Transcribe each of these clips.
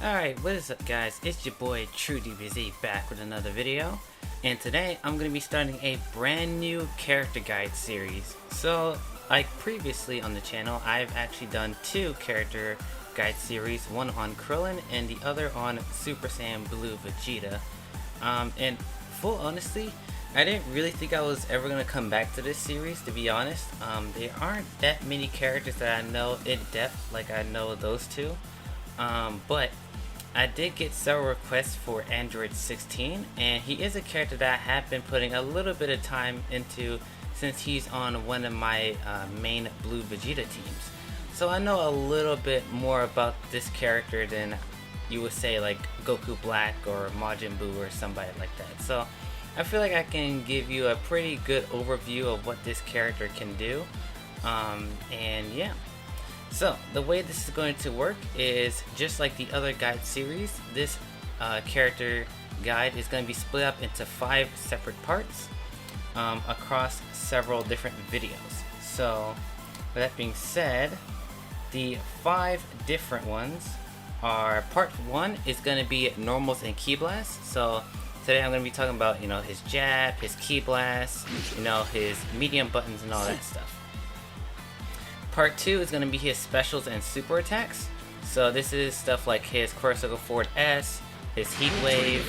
Alright, what is up guys? It's your boy TRUEDBZMaster back with another video. And today I'm going to be starting a brand new character guide series. So, like previously on the channel, I've actually done two character guide series. One on Krillin and the other on Super Saiyan Blue Vegeta. And full honesty, I didn't really think I was ever going to come back to this series, to be honest. There aren't that many characters that I know in depth like I know those two. But I did get several requests for Android 16, and he is a character that I have been putting a little bit of time into since he's on one of my main Blue Vegeta teams. So I know a little bit more about this character than you would say like Goku Black or Majin Buu or somebody like that. So I feel like I can give you a pretty good overview of what this character can do. And yeah. So, the way this is going to work is just like the other guide series. This character guide is going to be split up into 5 separate parts across several different videos. So, with that being said, the 5 different ones are part 1 is going to be normals and ki blasts. So, today I'm going to be talking about, his jab, his ki blast, his medium buttons and all that stuff. Part 2 is going to be his specials and super attacks. So this is stuff like his Corsical Forward S, his Heat Wave,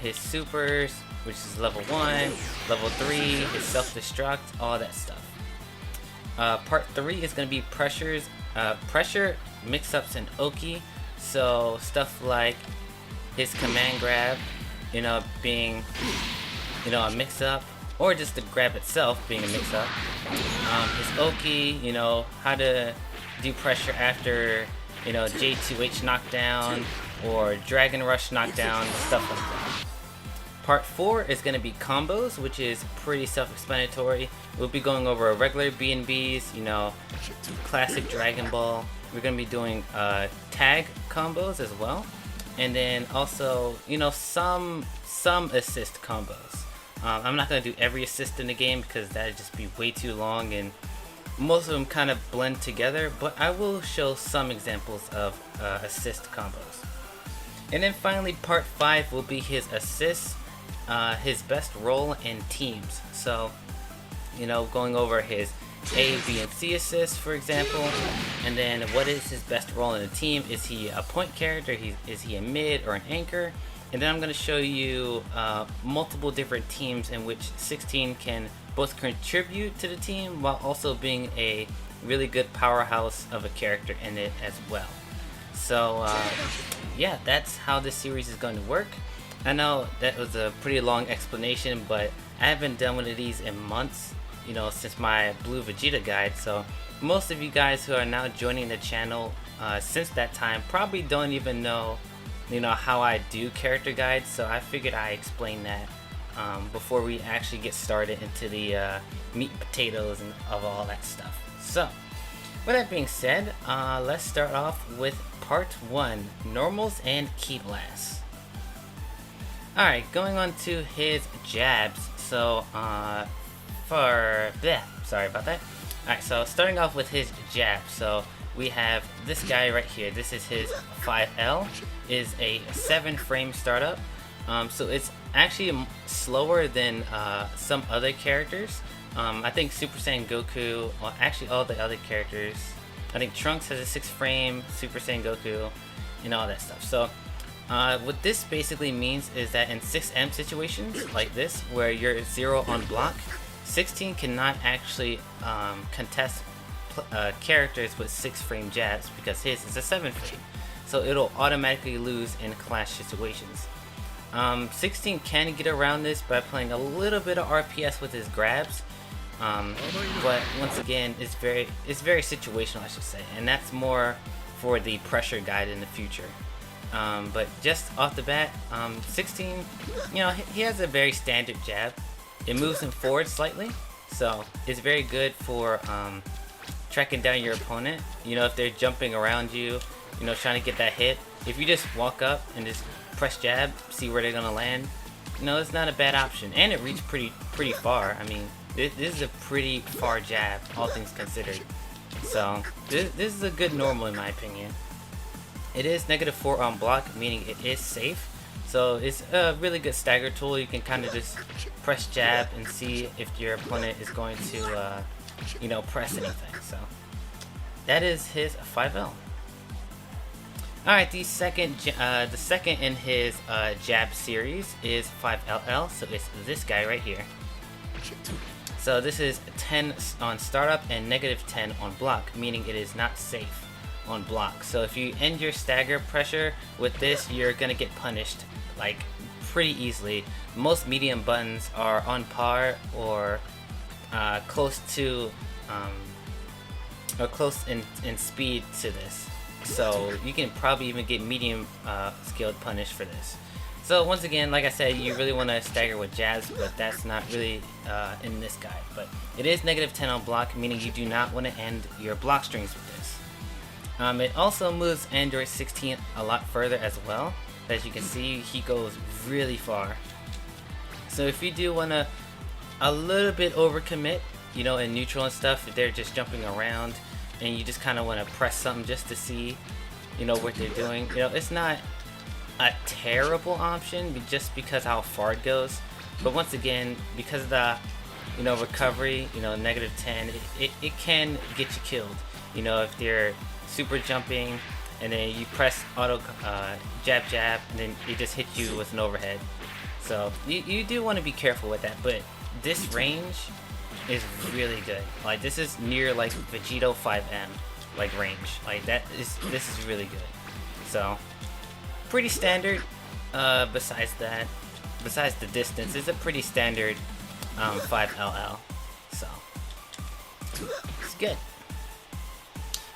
his supers, which is level 1, level 3, his self-destruct, all that stuff. Part 3 is going to be pressure, mix-ups, and Oki. So stuff like his command grab, being, a mix-up, or just the grab itself being a mix-up. His Oki, how to do pressure after, J2H knockdown or Dragon Rush knockdown, stuff like that. Part 4 is going to be combos, which is pretty self-explanatory. We'll be going over regular B&Bs, classic Dragon Ball. We're going to be doing tag combos as well. And then also, some assist combos. I'm not going to do every assist in the game because that would just be way too long and most of them kind of blend together, but I will show some examples of assist combos. And then finally part 5 will be his assists, his best role in teams. So, going over his A, B, and C assists, for example, and then what is his best role in a team. Is he a point character? Is he a mid or an anchor? And then I'm going to show you multiple different teams in which 16 can both contribute to the team while also being a really good powerhouse of a character in it as well. So yeah, that's how this series is going to work. I know that was a pretty long explanation, but I haven't done one of these in months, since my Blue Vegeta guide. So most of you guys who are now joining the channel since that time probably don't even know how I do character guides, so I figured I explain that before we actually get started into the meat and potatoes and of all that stuff. So, with that being said, let's start off with part 1, normals and ki blasts. Alright, going on to his jabs. So, sorry about that. Alright, so starting off with his jab. So, we have this guy right here. This is his 5L. Is a 7 frame startup. So it's actually slower than some other characters. I think Super Saiyan Goku, or actually all the other characters. I think Trunks has a 6 frame, Super Saiyan Goku, and all that stuff. So what this basically means is that in 6M situations like this, where you're 0 on block, 16 cannot actually contest characters with 6 frame jabs because his is a 7 frame. So it'll automatically lose in clash situations. 16 can get around this by playing a little bit of RPS with his grabs, but once again, it's very situational, I should say, and that's more for the pressure guide in the future. But just off the bat, 16, he has a very standard jab. It moves him forward slightly, so it's very good for tracking down your opponent. If they're jumping around you, trying to get that hit. If you just walk up and just press jab, see where they're gonna land, it's not a bad option. And it reached pretty far. I mean, this is a pretty far jab, all things considered. So, this is a good normal in my opinion. It is -4 on block, meaning it is safe. So it's a really good stagger tool. You can kind of just press jab and see if your opponent is going to, you know, press anything. So that is his 5L. Alright, the second in his jab series is 5LL, so it's this guy right here. So this is 10 on startup and -10 on block, meaning it is not safe on block. So if you end your stagger pressure with this, you're gonna get punished like pretty easily. Most medium buttons are on par or close to in speed to this. So you can probably even get medium skilled punished for this. So once again, like I said, you really want to stagger with jabs, but that's not really in this guy. But it is -10 on block, meaning you do not want to end your block strings with this. It also moves Android 16 a lot further as well. As you can see, he goes really far. So if you do want to a little bit overcommit, you know, in neutral and stuff, if they're just jumping around and you just kind of want to press something just to see, you know, what they're doing, you know, it's not a terrible option just because how far it goes. But once again, because of the, you know, recovery, you know, -10, it can get you killed. You know, if they're super jumping and then you press auto jab and then it just hit you with an overhead. So you do want to be careful with that, but this range is really good. Like this is near like Vegito 5M like range. Like this is really good. So pretty standard. Besides the distance, it's a pretty standard 5LL. So it's good.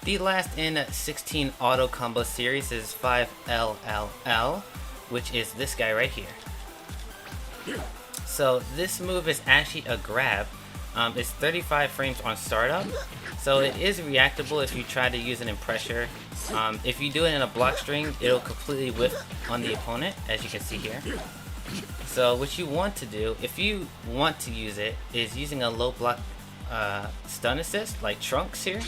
The last in 16 auto combo series is 5LLL, which is this guy right here. So this move is actually a grab. It's 35 frames on startup, so it is reactable if you try to use it in pressure. If you do it in a block string, it'll completely whiff on the opponent, as you can see here. So what you want to do, if you want to use it, is using a low block stun assist, like Trunks here.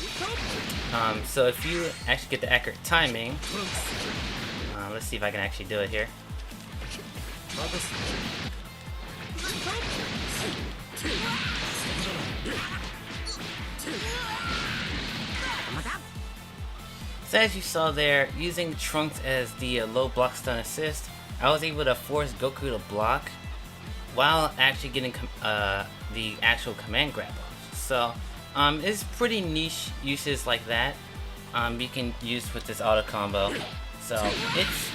So if you actually get the accurate timing, let's see if I can actually do it here. So as you saw there, using Trunks as the low block stun assist, I was able to force Goku to block while actually getting the actual command grab off. So it's pretty niche uses like that you can use with this auto combo. So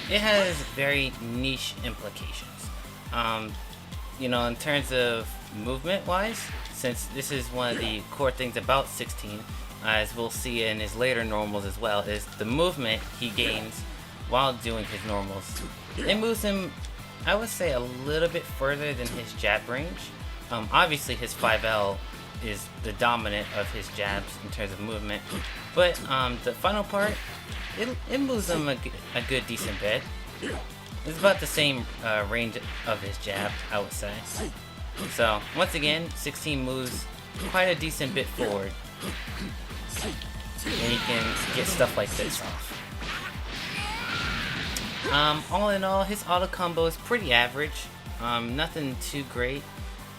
it has very niche implications. You know, in terms of movement wise, since this is one of the core things about 16, as we'll see in his later normals as well, is the movement he gains while doing his normals. It moves him, I would say, a little bit further than his jab range. Obviously his 5L is the dominant of his jabs in terms of movement, but the final part, it moves him a good decent bit. It's about the same range of his jab, I would say. So once again, 16 moves quite a decent bit forward, and you can get stuff like this off. All in all, his auto combo is pretty average. Nothing too great.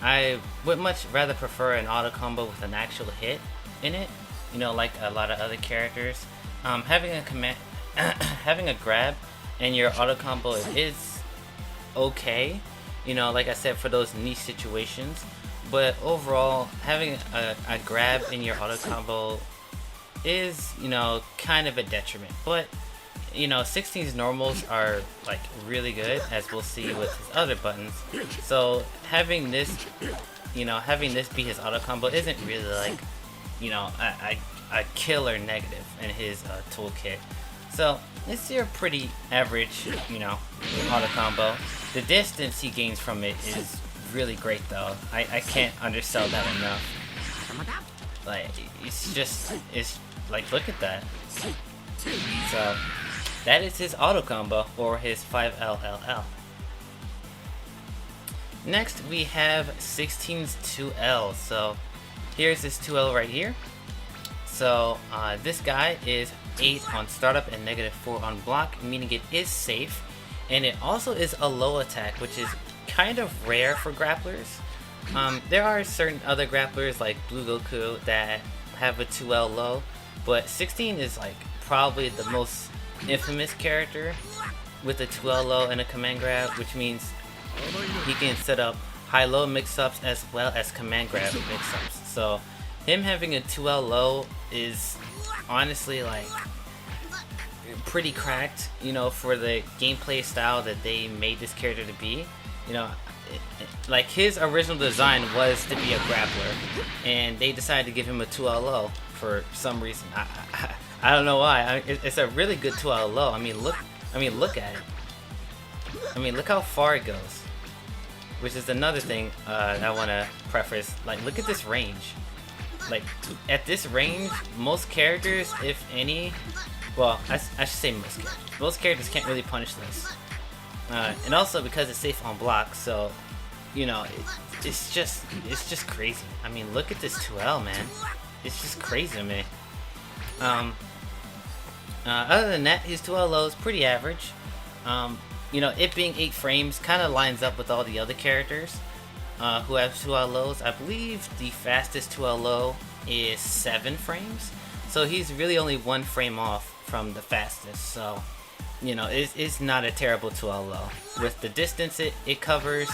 I would much rather prefer an auto combo with an actual hit in it, you know, like a lot of other characters. Having a command, having a grab and your auto combo is okay, you know, like I said, for those niche situations. But overall, having a grab in your auto combo is, you know, kind of a detriment. But you know, 16's normals are like really good, as we'll see with his other buttons. So having this, you know, having this be his auto combo isn't really like, you know, a killer negative in his toolkit. So it's your pretty average, you know, auto combo. The distance he gains from it is really great though. I can't undersell that enough. Like it's like, look at that. So that is his auto combo, or his 5LLL. Next we have 16's 2L. So here's his 2L right here. So this guy is 8 on startup and -4 on block, meaning it is safe, and it also is a low attack, which is kind of rare for grapplers. There are certain other grapplers like Blue Goku that have a 2L low, but 16 is like probably the most infamous character with a 2L low and a command grab, which means he can set up high-low mix-ups as well as command grab mix-ups. So him having a 2L low is honestly like pretty cracked, you know, for the gameplay style that they made this character to be. You know, like his original design was to be a grappler, and they decided to give him a 2L low for some reason. I don't know why. It's a really good 2L low. I mean, look at it. I mean, look how far it goes. Which is another thing I want to preface. Like, look at this range. Like, at this range, most characters, if any, well, I should say most characters can't really punish this. And also because it's safe on block, so, you know, it's just crazy. I mean, look at this 2L, man. It's just crazy to me. Other than that, his 2L low is pretty average. You know, it being 8 frames kind of lines up with all the other characters who have 2L lows. I believe the fastest 2L low is 7 frames. So he's really only 1 frame off from the fastest. So, you know, it's not a terrible 2L low. With the distance it covers,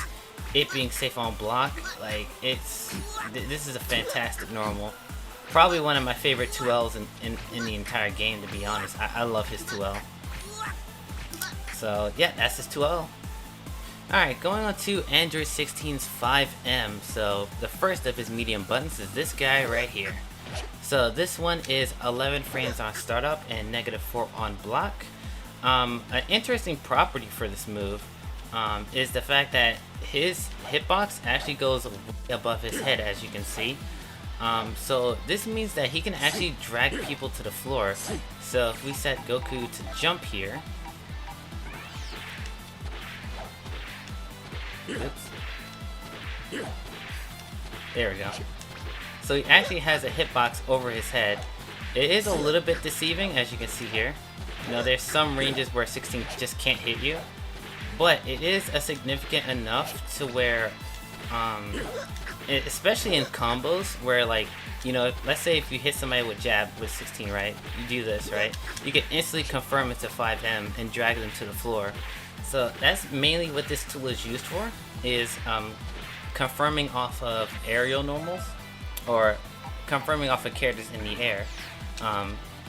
it being safe on block, like this is a fantastic normal. Probably one of my favorite 2Ls in the entire game, to be honest. I love his 2L. So yeah, that's his 2L. Alright, going on to Android 16's 5M. So the first of his medium buttons is this guy right here. So this one is 11 frames on startup and -4 on block. An interesting property for this move is the fact that his hitbox actually goes way above his head, as you can see. So this means that he can actually drag people to the floor. So if we set Goku to jump here, oops. There we go. So he actually has a hitbox over his head. It is a little bit deceiving, as you can see here. You know, there's some ranges where 16 just can't hit you, but it is a significant enough to where, especially in combos where, like, you know, let's say if you hit somebody with jab with 16, right? You do this, right? You can instantly confirm it to 5M and drag them to the floor. So that's mainly what this tool is used for, is confirming off of aerial normals, or confirming off of characters in the air,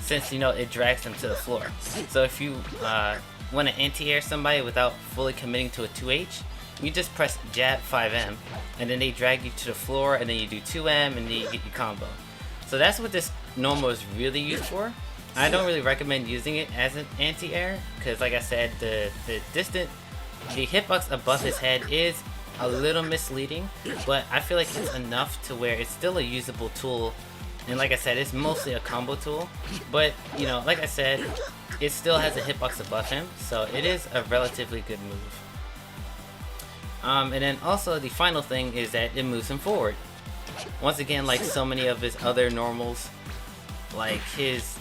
since, you know, it drags them to the floor. So if you want to anti-air somebody without fully committing to a 2H, you just press jab 5M, and then they drag you to the floor, and then you do 2M, and then you get your combo. So that's what this normal is really used for. I don't really recommend using it as an anti-air, because like I said, the hitbox above his head is a little misleading, but I feel like it's enough to where it's still a usable tool. And like I said, it's mostly a combo tool, but, you know, like I said, it still has a hitbox above him, so it is a relatively good move. And then also the final thing is that it moves him forward. Once again, like so many of his other normals, like his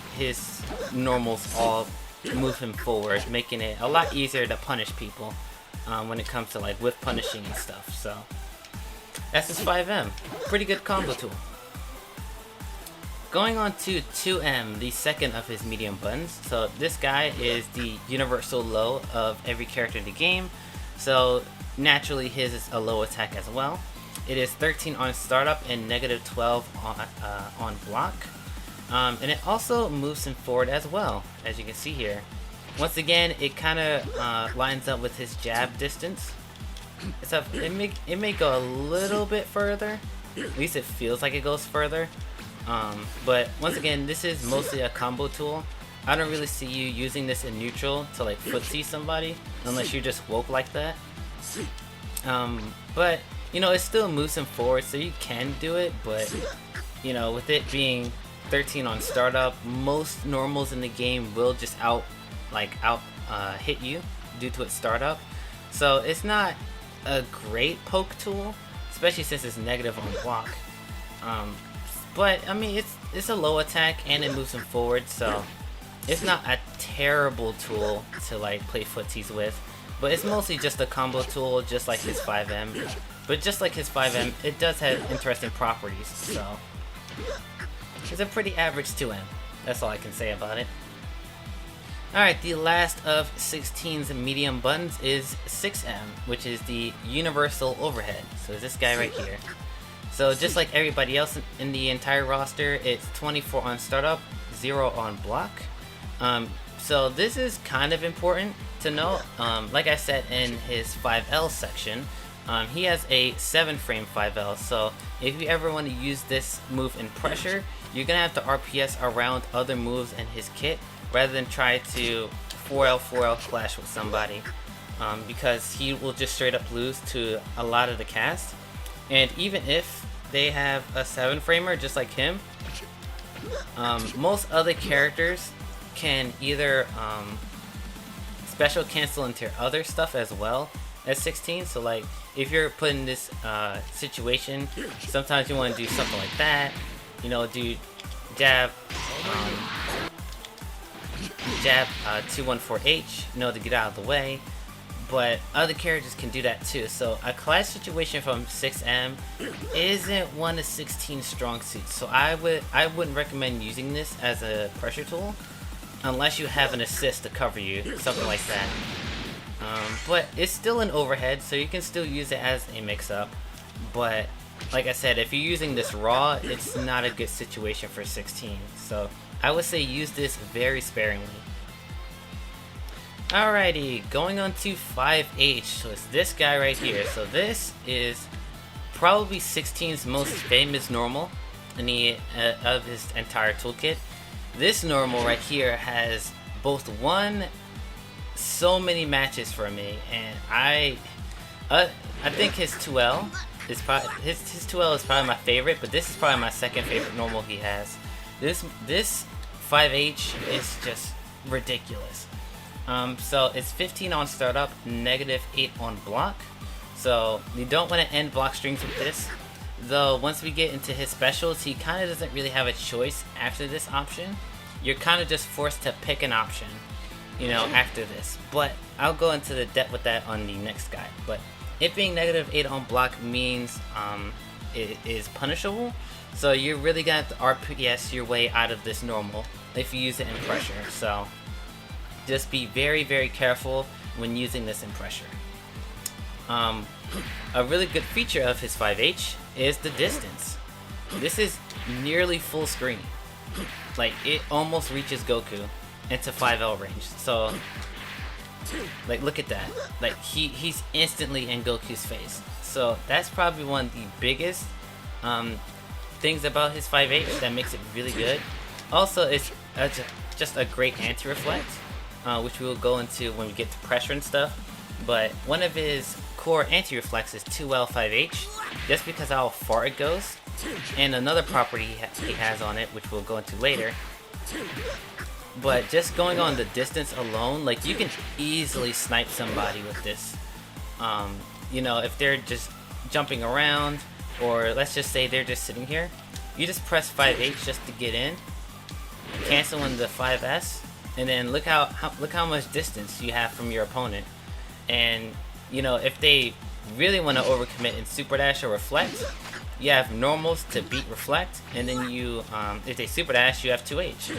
normals all move him forward, making it a lot easier to punish people when it comes to like whiff punishing and stuff. So that's his 5M. Pretty good combo tool. Going on to 2M, the second of his medium buttons. So this guy is the universal low of every character in the game. So naturally his is a low attack as well. It is 13 on startup and -12 on block. And it also moves him forward as well, as you can see here. Once again, it kind of lines up with his jab distance. So it may go a little bit further. At least it feels like it goes further. But once again, this is mostly a combo tool. I don't really see you using this in neutral to like footsie somebody, unless you're just woke like that. But you know, it still moves him forward, so you can do it. But you know, with it being 13 on startup, most normals in the game will just hit you due to its startup. So it's not a great poke tool, especially since it's negative on block. But I mean, it's a low attack and it moves him forward, so it's not a terrible tool to like play footsies with. But it's mostly just a combo tool, just like his 5M. But just like his 5M, it does have interesting properties, so it's a pretty average 2M. That's all I can say about it. Alright, the last of 16's medium buttons is 6M, which is the universal overhead. So it's this guy right here. So just like everybody else in the entire roster, it's 24 on startup, 0 on block. So this is kind of important to know. Like I said in his 5L section, he has a 7 frame 5L, so if you ever want to use this move in pressure, you're going to have to RPS around other moves in his kit rather than try to 4L clash with somebody, because he will just straight up lose to a lot of the cast. And even if they have a 7 framer just like him, most other characters can either special cancel into other stuff as well as 16. So like if you're put in this situation, sometimes you want to do something like that, you know, do jab 214H, you know, to get out of the way. But other characters can do that too. So a clash situation from 6M isn't one of 16's strong suits. So I wouldn't recommend using this as a pressure tool unless you have an assist to cover you, something like that. But it's still an overhead, so you can still use it as a mix-up. But like I said, if you're using this raw, it's not a good situation for 16. So I would say use this very sparingly. Alrighty, going on to 5H. So it's this guy right here. So this is probably 16's most famous normal in the of his entire toolkit. This normal right here has both won so many matches for me, and I think his 2L is probably his 2L is probably my favorite, but this is probably my second favorite normal he has. This 5H is just ridiculous. So it's 15 on startup, -8 on block. So you don't want to end block strings with this. Though once we get into his specials, he kind of doesn't really have a choice after this option. You're kind of just forced to pick an option, you know, after this. But I'll go into the depth with that on the next guy. But it being -8 on block means it is punishable. So you're really gonna have to RPS your way out of this normal if you use it in pressure. So just be very, very careful when using this in pressure. A really good feature of his 5H is the distance. This is nearly full screen. Like, it almost reaches Goku into 5L range. So, like, look at that. Like, he's instantly in Goku's face. So that's probably one of the biggest things about his 5H that makes it really good. Also, it's just a great anti-reflect, which we will go into when we get to pressure and stuff. But one of his core anti-reflex is 2L 5H, just because how far it goes. And another property he has on it, which we'll go into later. But just going on the distance alone, like, you can easily snipe somebody with this. You know, if they're just jumping around, or let's just say they're just sitting here, you just press 5H just to get in, canceling the 5S, and then look how much distance you have from your opponent. And you know, if they really want to overcommit in super dash or reflect, you have normals to beat reflect, and then you if they super dash, you have 2H.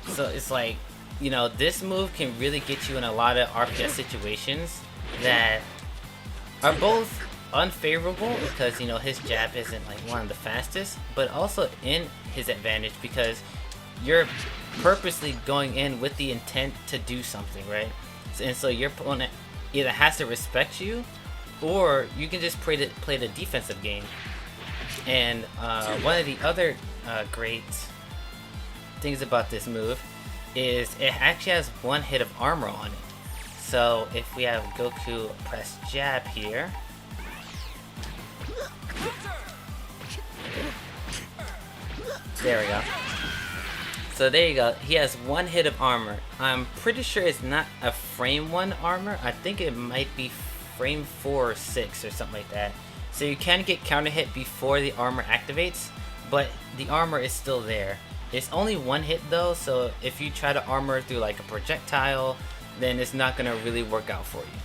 So it's like, you know, this move can really get you in a lot of RPS situations that are both unfavorable, because, you know, his jab isn't like one of the fastest, but also in his advantage because you're purposely going in with the intent to do something, right? And so your opponent either has to respect you, or you can just play the defensive game. And one of the other great things about this move is it actually has 1 hit of armor on it. So if we have Goku press jab here, there we go. So there you go, he has 1 hit of armor. I'm pretty sure it's not a frame 1 armor. I think it might be frame 4 or 6 or something like that. So you can get counter hit before the armor activates, but the armor is still there. It's only one hit though, so if you try to armor through like a projectile, then it's not gonna really work out for you.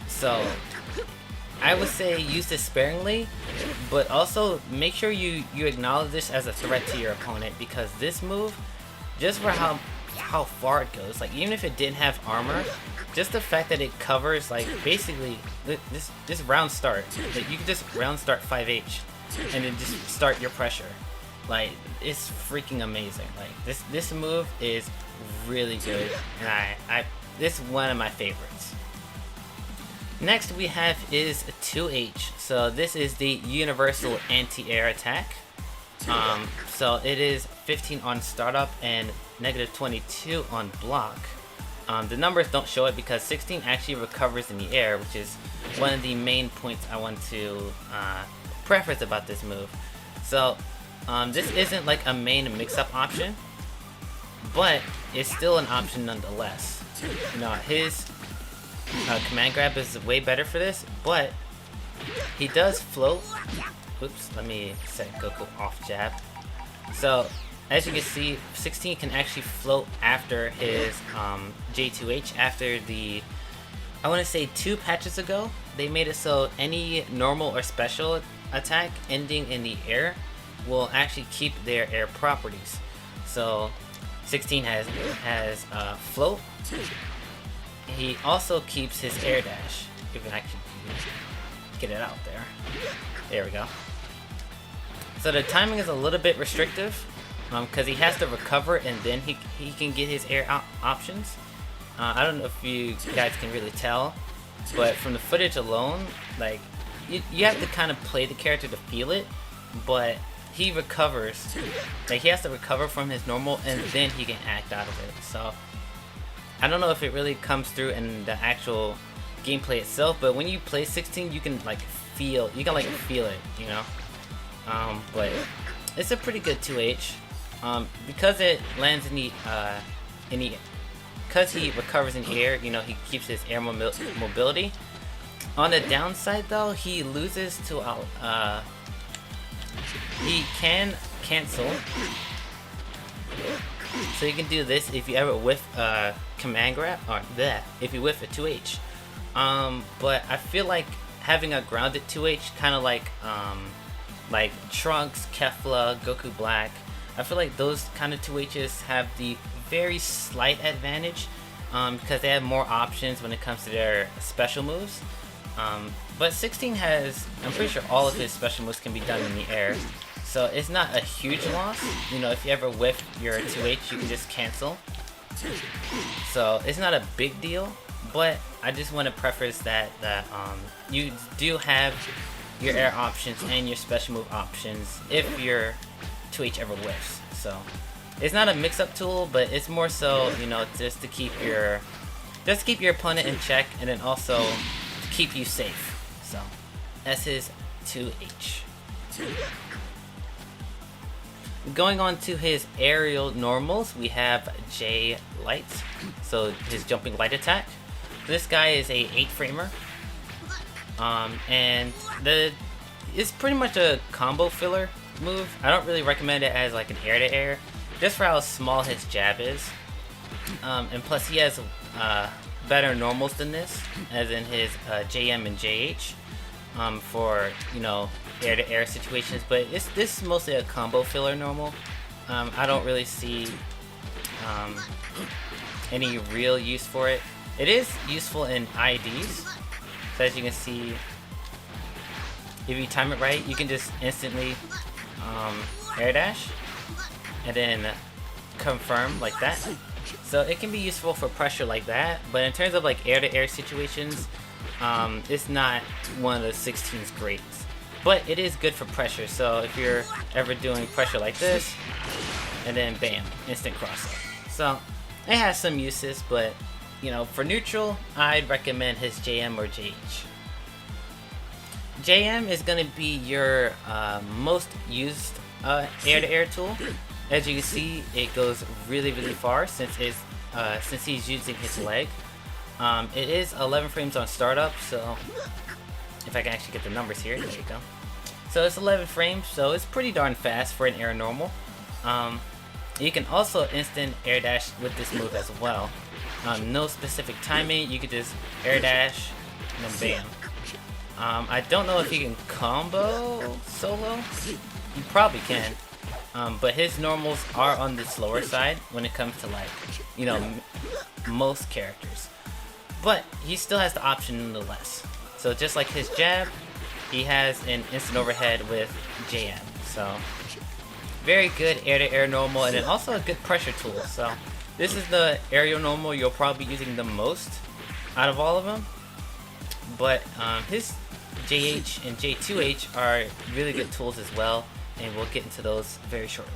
So I would say use this sparingly, but also make sure you acknowledge this as a threat to your opponent, because this move, just for how far it goes, like even if it didn't have armor, just the fact that it covers like basically this round start, like you can just round start 5H and then just start your pressure. Like it's freaking amazing. Like this move is really good, and I this is one of my favorites. Next we have is 2H. So this is the universal anti-air attack. So it is 15 on startup and negative 22 on block. The numbers don't show it because 16 actually recovers in the air, which is one of the main points I want to preface about this move. So this isn't like a main mix-up option, but it's still an option nonetheless. You know, his command grab is way better for this, but he does float. Oops, let me set Goku off jab. So as you can see, 16 can actually float after his J2H. After the, I want to say 2 patches ago, they made it so any normal or special attack ending in the air will actually keep their air properties. So 16 has float. He also keeps his air dash. You can actually get it out there. There we go. So the timing is a little bit restrictive, because he has to recover and then he can get his air options. I don't know if you guys can really tell, but from the footage alone, like you have to kind of play the character to feel it, but he recovers. Like he has to recover from his normal and then he can act out of it. So I don't know if it really comes through in the actual gameplay itself, but when you play 16, you can feel it, you know. But it's a pretty good 2H. Because it lands in the because he recovers in the air, you know, he keeps his air mobility. On the downside though, he loses to he can cancel. So you can do this if you ever whiff command grab, or that if you whiff a 2H. But I feel like having a grounded 2H, kind of like Trunks, Kefla, Goku Black, I feel like those kind of 2Hs have the very slight advantage, because they have more options when it comes to their special moves. But 16 has, I'm pretty sure all of his special moves can be done in the air, so it's not a huge loss. You know, if you ever whiff your 2H, you can just cancel. So it's not a big deal, but I just want to preface that you do have your air options and your special move options if your 2H ever whiffs. So it's not a mix-up tool, but it's more so, you know, just to keep your opponent in check, and then also to keep you safe. So that's his 2H. Going on to his aerial normals, we have J Light, so his jumping light attack. This guy is a 8-framer, and it's pretty much a combo filler move. I don't really recommend it as like an air-to-air, just for how small his jab is, and plus he has better normals than this, as in his JM and JH, for, you know, air-to-air situations. But this is mostly a combo filler normal. I don't really see any real use for it. It is useful in IDs, so as you can see, if you time it right, you can just instantly air dash and then confirm like that. So it can be useful for pressure like that, but in terms of like air-to-air situations, it's not one of the 16's greats. But it is good for pressure, so if you're ever doing pressure like this, and then bam, instant cross-up. So it has some uses, but you know, for neutral, I'd recommend his JM or JH. JM is going to be your most used air-to-air tool. As you can see, it goes really far since he's using his leg. It is 11 frames on startup, so if I can actually get the numbers here, there you go. So it's 11 frames, so it's pretty darn fast for an air normal. You can also instant air dash with this move as well. No specific timing, you could just air dash and then bam. I don't know if you can combo solo. You probably can. But his normals are on the slower side when it comes to, like, you know, most characters. But he still has the option nonetheless. So just like his jab, he has an instant overhead with JM. So very good air-to-air normal, and then also a good pressure tool. So this is the aerial normal you'll probably be using the most out of all of them. But his JH and J2H are really good tools as well, and we'll get into those very shortly.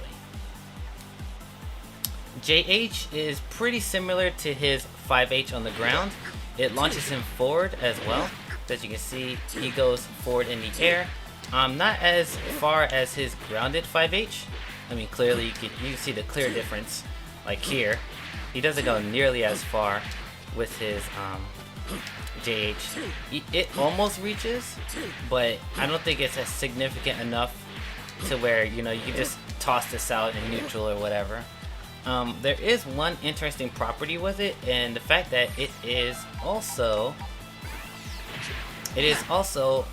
JH is pretty similar to his 5H on the ground. It launches him forward as well. As you can see, he goes forward in the air. Not as far as his grounded 5H. I mean, clearly you can see the clear difference. Like here, he doesn't go nearly as far with his JH. It almost reaches, but I don't think it's as significant enough to where, you know, you can just toss this out in neutral or whatever. There is one interesting property with it, and the fact that it also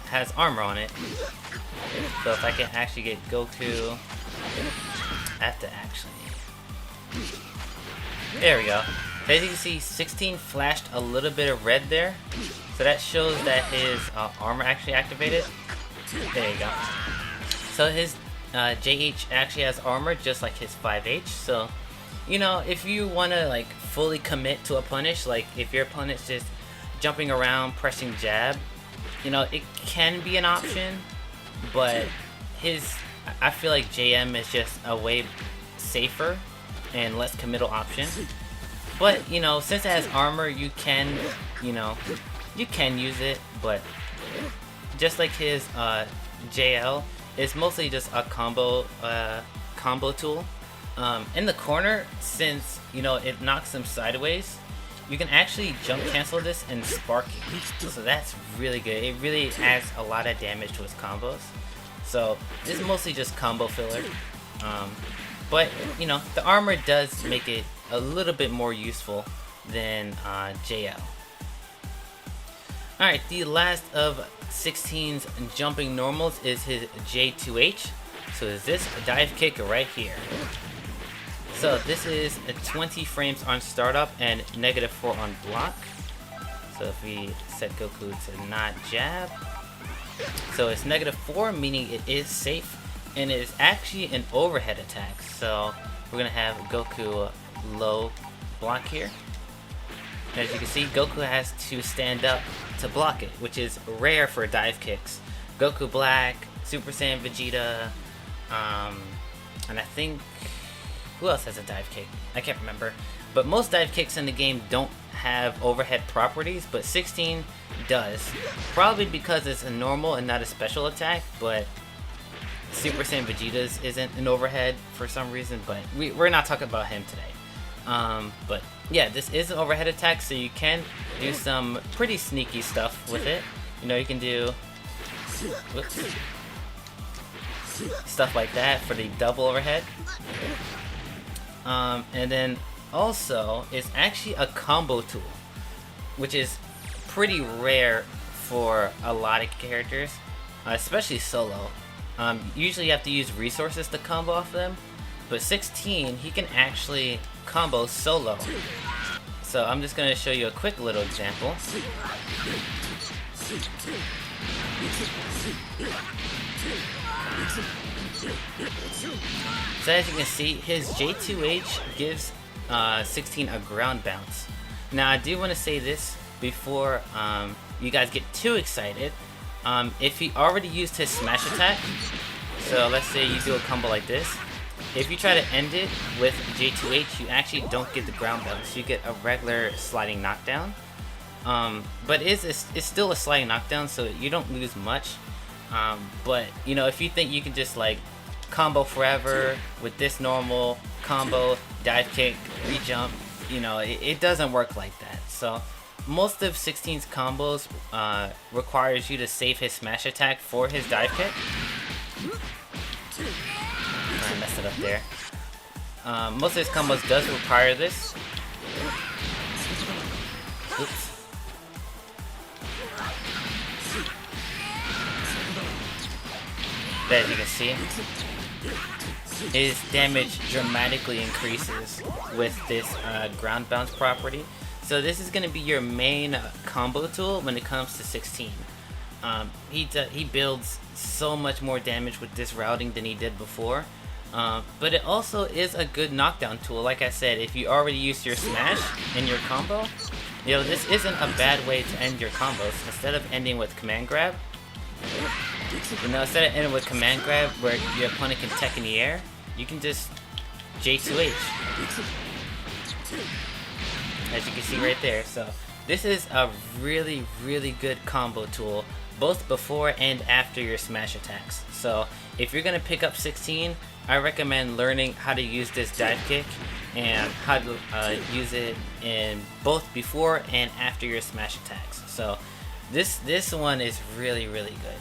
has armor on it. So if I can actually get Goku, I have to actually. There we go. As you can see, 16 flashed a little bit of red there, so that shows that his armor actually activated. There you go. So his JH actually has armor just like his 5H. So, you know, if you want to like fully commit to a punish, like if your opponent's just jumping around pressing jab, you know, it can be an option, but I feel like JM is just a way safer and less committal option. But, you know, since it has armor, you can use it, but just like his JL, it's mostly just a combo tool. In the corner, since, you know, it knocks them sideways, you can actually jump cancel this and spark it. So that's really good. It really adds a lot of damage to his combos. So this is mostly just combo filler. But, you know, the armor does make it a little bit more useful than JL. Alright, the last of 16's jumping normals is his J2H. So is this dive kick right here. So this is a 20 frames on startup and -4 on block. So if we set Goku to not jab, so it's -4, meaning it is safe, and it is actually an overhead attack. So we're gonna have Goku low block here. As you can see, Goku has to stand up to block it, which is rare for dive kicks. Goku Black, Super Saiyan Vegeta, and I think, who else has a dive kick? I can't remember. But most dive kicks in the game don't have overhead properties, but 16 does. Probably because it's a normal and not a special attack, but Super Saiyan Vegeta's isn't an overhead for some reason, but we're not talking about him today. But yeah, this is an overhead attack, so you can do some pretty sneaky stuff with it. You know, you can do stuff like that for the double overhead. And then also, it's actually a combo tool, which is pretty rare for a lot of characters, especially solo. Usually you have to use resources to combo off them, but 16, he can actually combo solo. So I'm just going to show you a quick little example. So as you can see, his J2H gives 16 a ground bounce. Now I do want to say this before you guys get too excited. If he already used his smash attack, so let's say you do a combo like this, if you try to end it with J2H, you actually don't get the ground bounce. You get a regular sliding knockdown. But it's still a sliding knockdown, so you don't lose much. But you know, if you think you can just like combo forever with this normal combo, dive kick, re-jump, you know, it doesn't work like that. So most of 16's combos requires you to save his smash attack for his dive kick. I messed it up there. Most of his combos does require this. Oops. But as you can see, his damage dramatically increases with this ground bounce property. So this is going to be your main combo tool when it comes to 16. He builds so much more damage with this routing than he did before. But it also is a good knockdown tool. Like I said, if you already used your smash in your combo, you know, this isn't a bad way to end your combos. Instead of ending with command grab, you know, instead of ending with command grab where your opponent can tech in the air, you can just J2H. As you can see right there. So this is a really, really good combo tool, both before and after your smash attacks. So if you're going to pick up 16, I recommend learning how to use this dive kick and how to use it in both before and after your smash attacks. So this one is really, really good.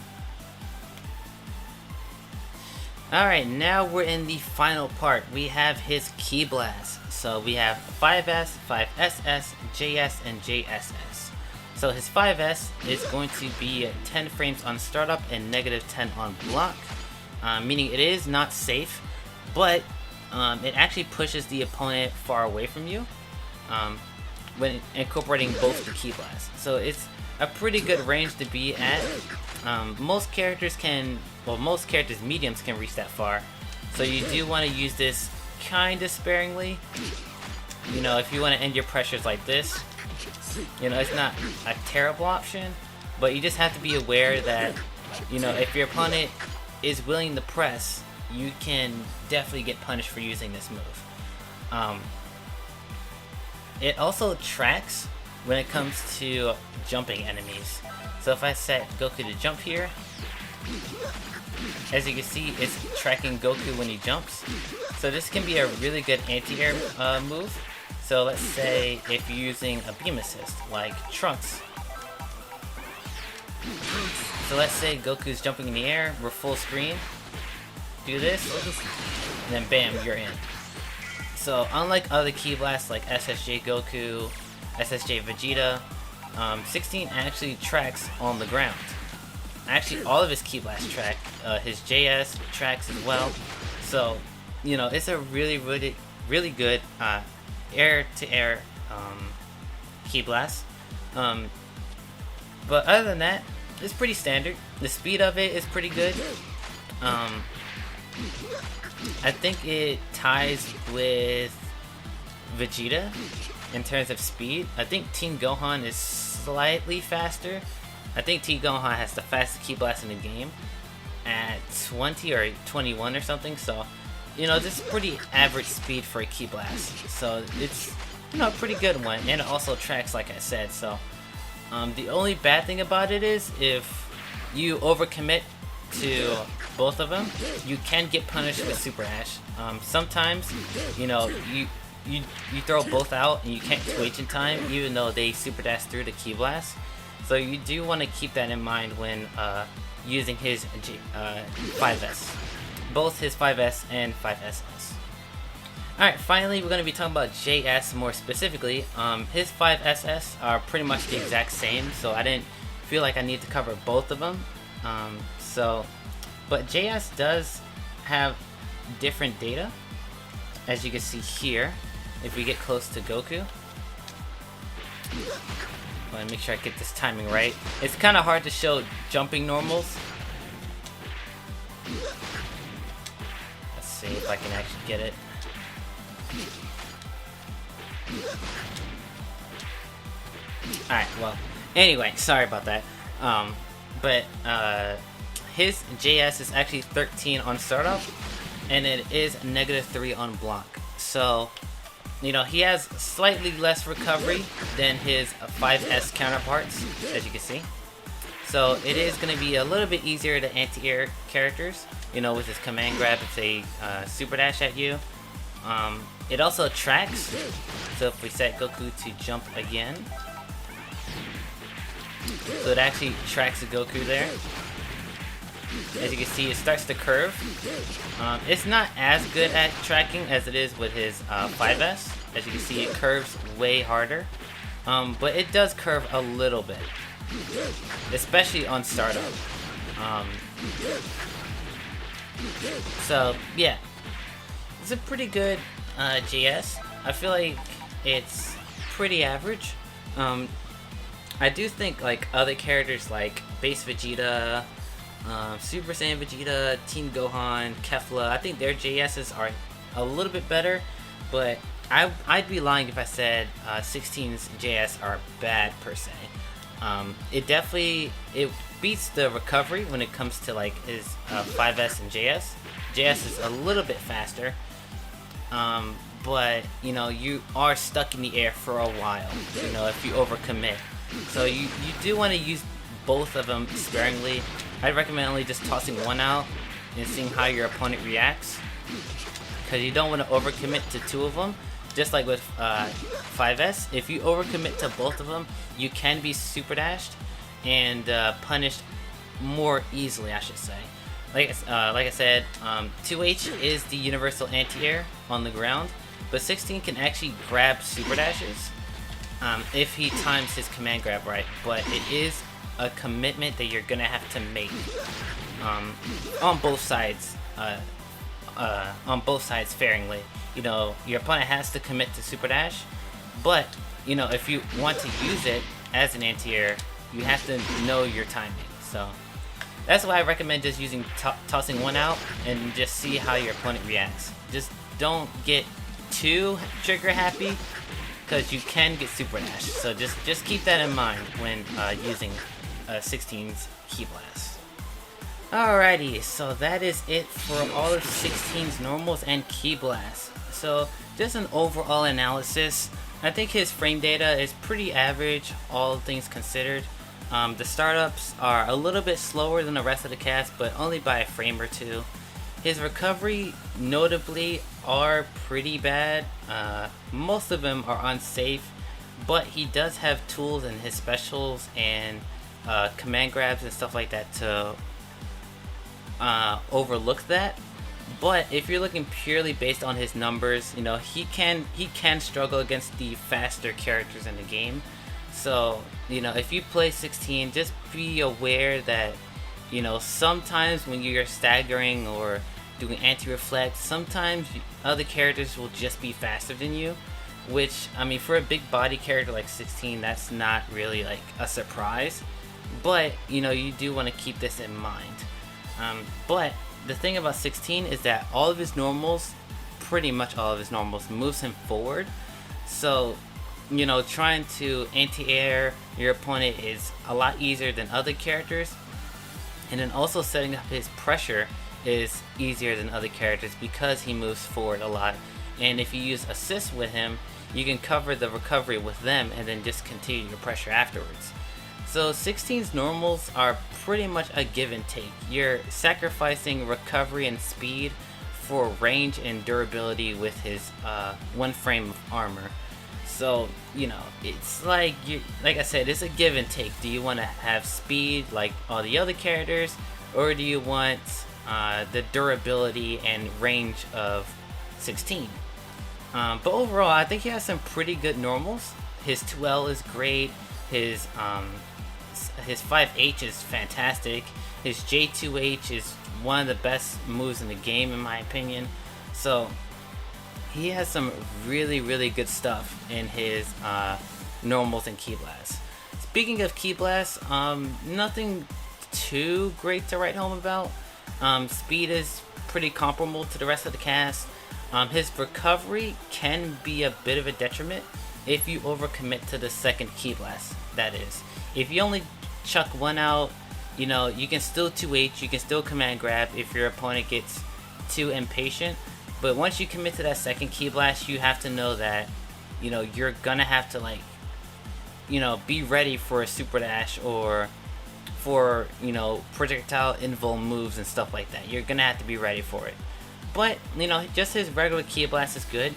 Alright, now we're in the final part. We have his Ki Blast. So we have 5S, 5SS, JS, and JSS. So his 5S is going to be 10 frames on startup and -10 on block. Meaning it is not safe, but it actually pushes the opponent far away from you when incorporating both the Ki Blast. So it's a pretty good range to be at. Most characters mediums can reach that far. So you do want to use this kind of sparingly. You know, if you want to end your pressures like this, you know, it's not a terrible option, but you just have to be aware that, you know, if your opponent is willing to press, you can definitely get punished for using this move. It also tracks when it comes to jumping enemies. So if I set Goku to jump here, as you can see, it's tracking Goku when he jumps. So this can be a really good anti-air move. So let's say if you're using a beam assist, like Trunks. So let's say Goku's jumping in the air, we're full screen, do this, and then bam, you're in. So unlike other Ki Blasts like SSJ Goku, SSJ Vegeta, 16 actually tracks on the ground. Actually, all of his Ki Blasts track. His JS tracks as well. So, you know, it's a really, really, really good air-to-air Ki Blast. But other than that, it's pretty standard. The speed of it is pretty good. I think it ties with Vegeta in terms of speed. I think Team Gohan is slightly faster. I think Team Gohan has the fastest Ki Blast in the game at 20 or 21 or something. So, you know, this is pretty average speed for a Ki Blast. So it's, you know, a pretty good one, and it also tracks like I said. So the only bad thing about it is if you overcommit to both of them, you can get punished with Super Ash. Sometimes, you know, you throw both out and you can't twitch in time, even though they Super Dash through the Ki Blast. So you do want to keep that in mind when using his 5S. Both his 5S and 5SS. Alright, finally we're going to be talking about JS more specifically. His 5SS are pretty much the exact same, so I didn't feel like I need to cover both of them. But JS does have different data, as you can see here. If we get close to Goku, I want to make sure I get this timing right. It's kind of hard to show jumping normals. Let's see if I can actually get it. Alright, well, anyway, sorry about that. But his JS is actually 13 on startup, and it is -3 on block. So, you know, he has slightly less recovery than his 5S counterparts, as you can see. So it is going to be a little bit easier to anti-air characters, you know, with his command grab if they super dash at you. It also tracks, so if we set Goku to jump again, so it actually tracks the Goku there. As you can see, it starts to curve. It's not as good at tracking as it is with his 5S. As you can see, it curves way harder. But it does curve a little bit, especially on startup. So yeah, it's a pretty good JS. I feel like it's pretty average. I do think like other characters like Base Vegeta, Super Saiyan Vegeta, Team Gohan, Kefla, I think their JSs are a little bit better, but I'd be lying if I said 16's JS are bad per se. It beats the recovery when it comes to like his 5S and JS. JS is a little bit faster, but you know, you are stuck in the air for a while, you know, if you overcommit. So you do want to use both of them sparingly. I'd recommend only just tossing one out and seeing how your opponent reacts, because you don't want to overcommit to two of them. Just like with 5S, if you overcommit to both of them, you can be super dashed and punished more easily, I should say. Like I said, 2H is the universal anti-air on the ground, but 16 can actually grab super dashes if he times his command grab right. But it is a commitment that you're gonna have to make on both sides. On both sides faringly. You know, your opponent has to commit to super dash, but you know, if you want to use it as an anti-air, you have to know your timing. So that's why I recommend just using tossing one out and just see how your opponent reacts. Just don't get too trigger happy, because you can get super dash. So just keep that in mind when using 16's Ki Blast. Alrighty, so that is it for all of 16's normals and Ki Blast. So just an overall analysis, I think his frame data is pretty average, all things considered. The startups are a little bit slower than the rest of the cast, but only by a frame or two. His recovery, notably, are pretty bad. Most of them are unsafe, but he does have tools in his specials and command grabs and stuff like that to overlook that. But if you're looking purely based on his numbers, you know, he can struggle against the faster characters in the game. So, you know, if you play 16, just be aware that, you know, sometimes when you're staggering or doing anti-reflect, sometimes other characters will just be faster than you, which, I mean, for a big body character like 16, that's not really like a surprise. But, you know, you do want to keep this in mind. But the thing about 16 is that all of his normals, pretty much all of his normals, moves him forward. So, you know, trying to anti-air your opponent is a lot easier than other characters. And then also setting up his pressure is easier than other characters because he moves forward a lot. And if you use assists with him, you can cover the recovery with them and then just continue your pressure afterwards. So 16's normals are pretty much a give and take. You're sacrificing recovery and speed for range and durability with his one frame of armor. So, you know, it's like I said, it's a give and take. Do you want to have speed like all the other characters, or do you want the durability and range of 16? But overall, I think he has some pretty good normals. His 2L is great. His 5H is fantastic. His J2H is one of the best moves in the game, in my opinion. So he has some really good stuff in his normals and Ki Blast. Speaking of Ki Blast, nothing too great to write home about. Speed is pretty comparable to the rest of the cast. His recovery can be a bit of a detriment if you overcommit to the second Ki Blast, that is. If you only chuck one out, you know, you can still 2H, you can still command grab if your opponent gets too impatient. But once you commit to that second Ki Blast, you have to know that, you know, you're gonna have to, like, you know, be ready for a super dash or for, you know, projectile invul moves and stuff like that. You're gonna have to be ready for it. But, you know, just his regular Ki Blast is good.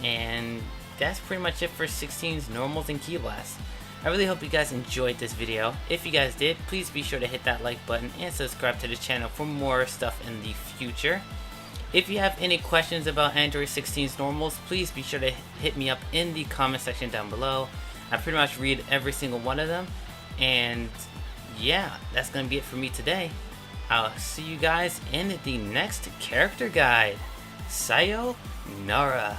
And that's pretty much it for 16's normals and Ki Blast. I really hope you guys enjoyed this video. If you guys did, please be sure to hit that like button and subscribe to the channel for more stuff in the future. If you have any questions about Android 16's normals, please be sure to hit me up in the comment section down below. I pretty much read every single one of them. And yeah, that's going to be it for me today. I'll see you guys in the next character guide. Sayonara.